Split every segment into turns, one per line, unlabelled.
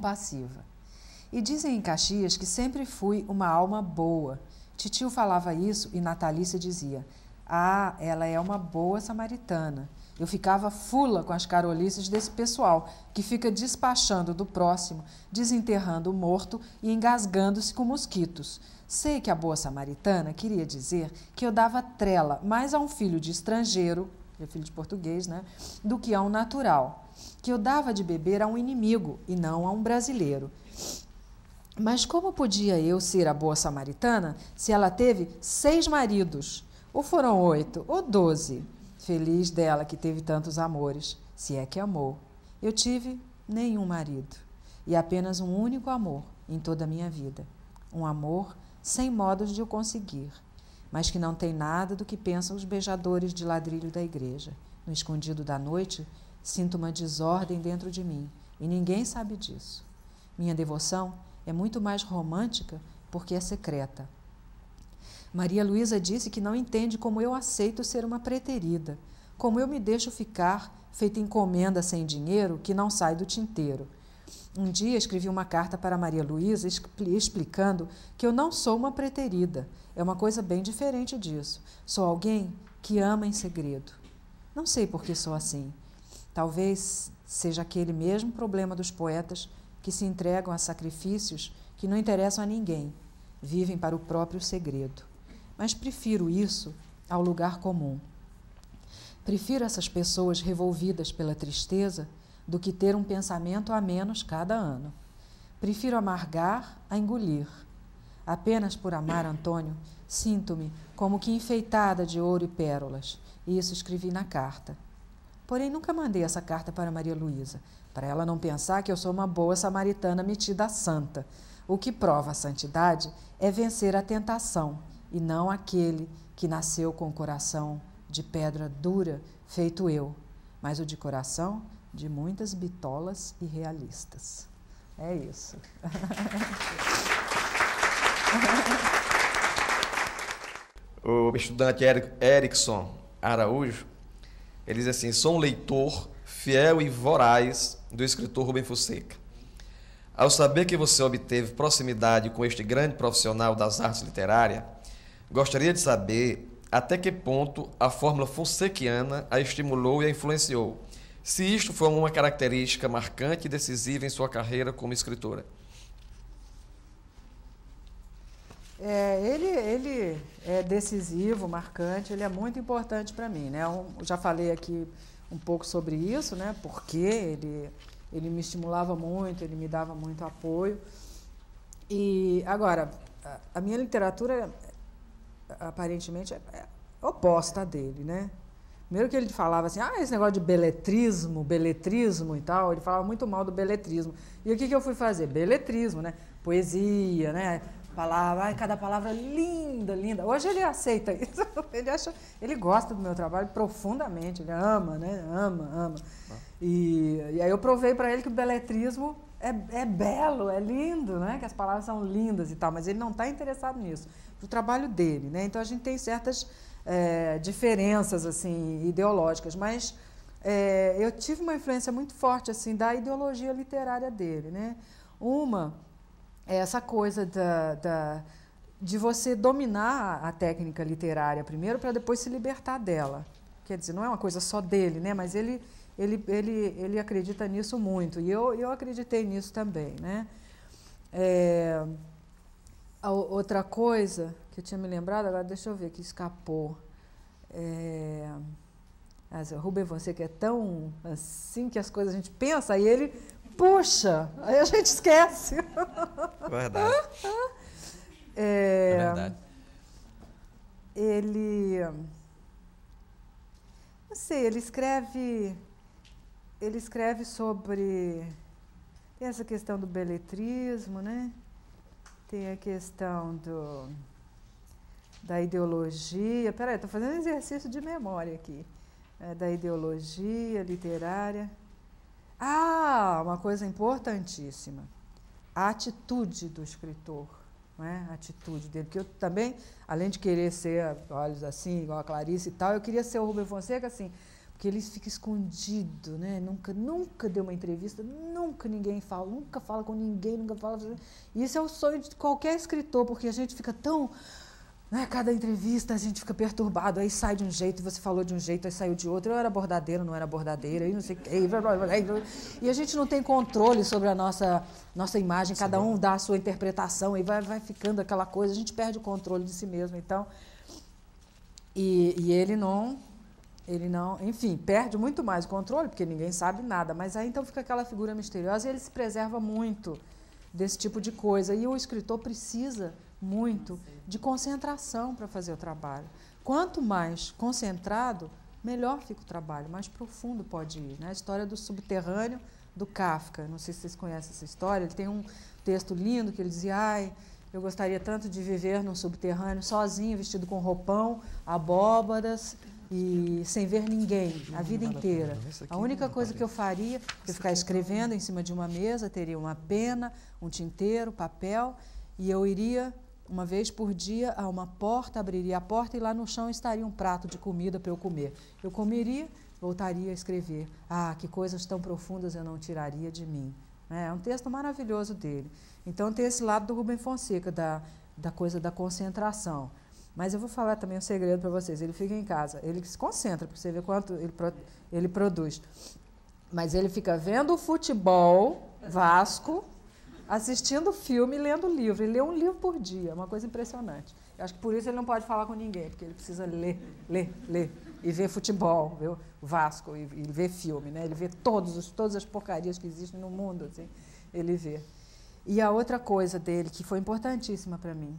compassiva. E dizem em Caxias que sempre fui uma alma boa. Titio falava isso e Natalícia dizia: ah, ela é uma boa samaritana. Eu ficava fula com as carolices desse pessoal que fica despachando do próximo, desenterrando o morto e engasgando-se com mosquitos. Sei que a boa samaritana queria dizer que eu dava trela mais a um filho de estrangeiro, filho de português, né, do que a um natural. Que eu dava de beber a um inimigo e não a um brasileiro. Mas como podia eu ser a boa samaritana se ela teve 6 maridos? Ou foram 8, ou 12? Feliz dela que teve tantos amores, se é que amou. Eu tive nenhum marido, e apenas um único amor em toda a minha vida. Um amor sem modos de o conseguir, mas que não tem nada do que pensam os beijadores de ladrilho da igreja. No escondido da noite, sinto uma desordem dentro de mim, e ninguém sabe disso. Minha devoção é muito mais romântica porque é secreta. Maria Luísa disse que não entende como eu aceito ser uma preterida, como eu me deixo ficar, feita encomenda sem dinheiro, que não sai do tinteiro. Um dia escrevi uma carta para Maria Luísa explicando que eu não sou uma preterida, é uma coisa bem diferente disso. Sou alguém que ama em segredo. Não sei por que sou assim. Talvez seja aquele mesmo problema dos poetas que se entregam a sacrifícios que não interessam a ninguém, vivem para o próprio segredo. Mas prefiro isso ao lugar comum. Prefiro essas pessoas revolvidas pela tristeza do que ter um pensamento a menos cada ano. Prefiro amargar a engolir. Apenas por amar Antônio, sinto-me como que enfeitada de ouro e pérolas. Isso escrevi na carta. Porém, nunca mandei essa carta para Maria Luísa, para ela não pensar que eu sou uma boa samaritana metida a santa. O que prova a santidade é vencer a tentação, e não aquele que nasceu com o coração de pedra dura, feito eu, mas o de coração de muitas bitolas e realistas. É isso.
O estudante Erickson Araújo, ele diz assim: sou um leitor fiel e voraz do escritor Rubem Fonseca. Ao saber que você obteve proximidade com este grande profissional das artes literárias, gostaria de saber até que ponto a fórmula fonsequiana a estimulou e a influenciou, se isto foi uma característica marcante e decisiva em sua carreira como escritora.
Ele é decisivo, marcante, ele é muito importante para mim, né? Eu já falei aqui um pouco sobre isso, né? Porque ele me estimulava muito, ele me dava muito apoio. E agora, a minha literatura aparentemente é oposta dele, né? Primeiro que ele falava assim, esse negócio de beletrismo e tal, ele falava muito mal do beletrismo. E o que eu fui fazer? Beletrismo, né? Poesia, né? Palavra, cada palavra linda, linda. Hoje ele aceita isso, ele gosta do meu trabalho profundamente, ele ama, né? Ama. E aí eu provei para ele que o beletrismo é belo, é lindo, né? Que as palavras são lindas e tal, mas ele não está interessado nisso, pro trabalho dele, né? Então a gente tem certas diferenças assim ideológicas, mas eu tive uma influência muito forte assim da ideologia literária dele, né? Uma é essa coisa de você dominar a técnica literária primeiro para depois se libertar dela. Quer dizer, não é uma coisa só dele, né? Mas ele acredita nisso muito, e eu acreditei nisso também, né? A outra coisa que eu tinha me lembrado, agora deixa eu ver, que escapou. Rubem Fonseca é tão assim que as coisas a gente pensa, e ele puxa, aí a gente esquece.
Verdade.
É
verdade.
Ele, não sei, ele escreve sobre essa questão do beletrismo, né? Tem a questão da ideologia. Peraí, estou fazendo um exercício de memória aqui. Da ideologia literária. Uma coisa importantíssima. A atitude do escritor, né? A atitude dele. Porque eu também, além de querer ser olhos assim, igual a Clarice e tal, eu queria ser o Rubem Fonseca assim. Porque porque ele fica escondido, né? Nunca deu uma entrevista, nunca ninguém fala, nunca fala com ninguém, nunca fala... E isso é o sonho de qualquer escritor, porque a gente fica tão... Né? Cada entrevista a gente fica perturbado, aí sai de um jeito, você falou de um jeito, aí saiu de outro, eu era bordadeira, não era bordadeira, aí não sei o que, e a gente não tem controle sobre a nossa imagem, cada um dá a sua interpretação, e vai ficando aquela coisa, a gente perde o controle de si mesmo, então... E ele não, enfim, perde muito mais o controle, porque ninguém sabe nada, mas aí então fica aquela figura misteriosa e ele se preserva muito desse tipo de coisa. E o escritor precisa muito de concentração para fazer o trabalho. Quanto mais concentrado, melhor fica o trabalho, mais profundo pode ir. Né? A história do subterrâneo do Kafka, não sei se vocês conhecem essa história, ele tem um texto lindo que ele dizia, eu gostaria tanto de viver num subterrâneo sozinho, vestido com roupão, abóbadas e sem ver ninguém, a vida inteira. A única coisa que eu faria é ficar escrevendo em cima de uma mesa, teria uma pena, um tinteiro, papel, e eu iria, uma vez por dia, a uma porta, abriria a porta e lá no chão estaria um prato de comida para eu comer. Eu comeria, voltaria a escrever. Que coisas tão profundas eu não tiraria de mim. É um texto maravilhoso dele. Então, tem esse lado do Rubem Fonseca, da coisa da concentração. Mas eu vou falar também um segredo para vocês. Ele fica em casa, ele se concentra, para você ver quanto ele produz. Mas ele fica vendo o futebol, Vasco, assistindo filme e lendo livro. Ele lê um livro por dia, é uma coisa impressionante. Eu acho que por isso ele não pode falar com ninguém, porque ele precisa ler. E ver futebol, ver o Vasco, e ver filme. Né? Ele vê todas as porcarias que existem no mundo, assim, ele vê. E a outra coisa dele, que foi importantíssima para mim,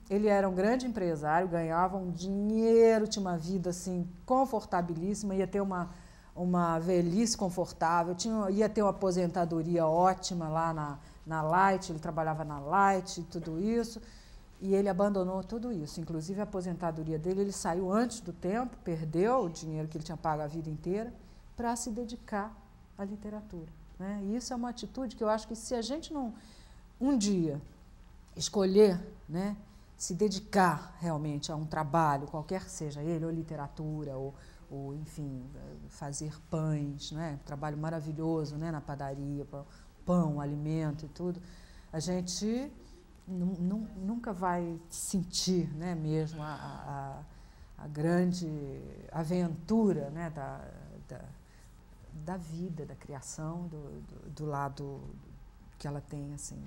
ele era um grande empresário, ganhava um dinheiro, tinha uma vida assim, confortabilíssima, ia ter uma velhice confortável, ia ter uma aposentadoria ótima lá na Light, ele trabalhava na Light e tudo isso, e ele abandonou tudo isso, inclusive a aposentadoria dele, ele saiu antes do tempo, perdeu o dinheiro que ele tinha pago a vida inteira, para se dedicar à literatura. Né? E isso é uma atitude que eu acho que se a gente não, um dia, escolher, né, se dedicar realmente a um trabalho, qualquer que seja ele, ou literatura, ou enfim, fazer pães, né, um trabalho maravilhoso, né, na padaria, pão, alimento e tudo, a gente nunca vai sentir, né, mesmo a grande aventura, né, da vida, da criação, do lado que ela tem, assim,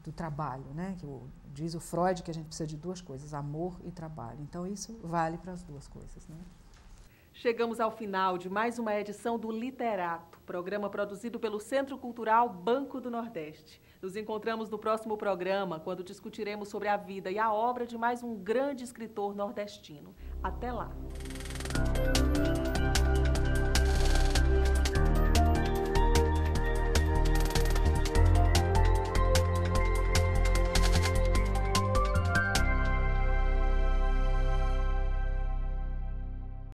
do trabalho, né? Que diz o Freud que a gente precisa de duas coisas, amor e trabalho. Então, isso vale para as duas coisas, né?
Chegamos ao final de mais uma edição do Literato, programa produzido pelo Centro Cultural Banco do Nordeste. Nos encontramos no próximo programa, quando discutiremos sobre a vida e a obra de mais um grande escritor nordestino. Até lá!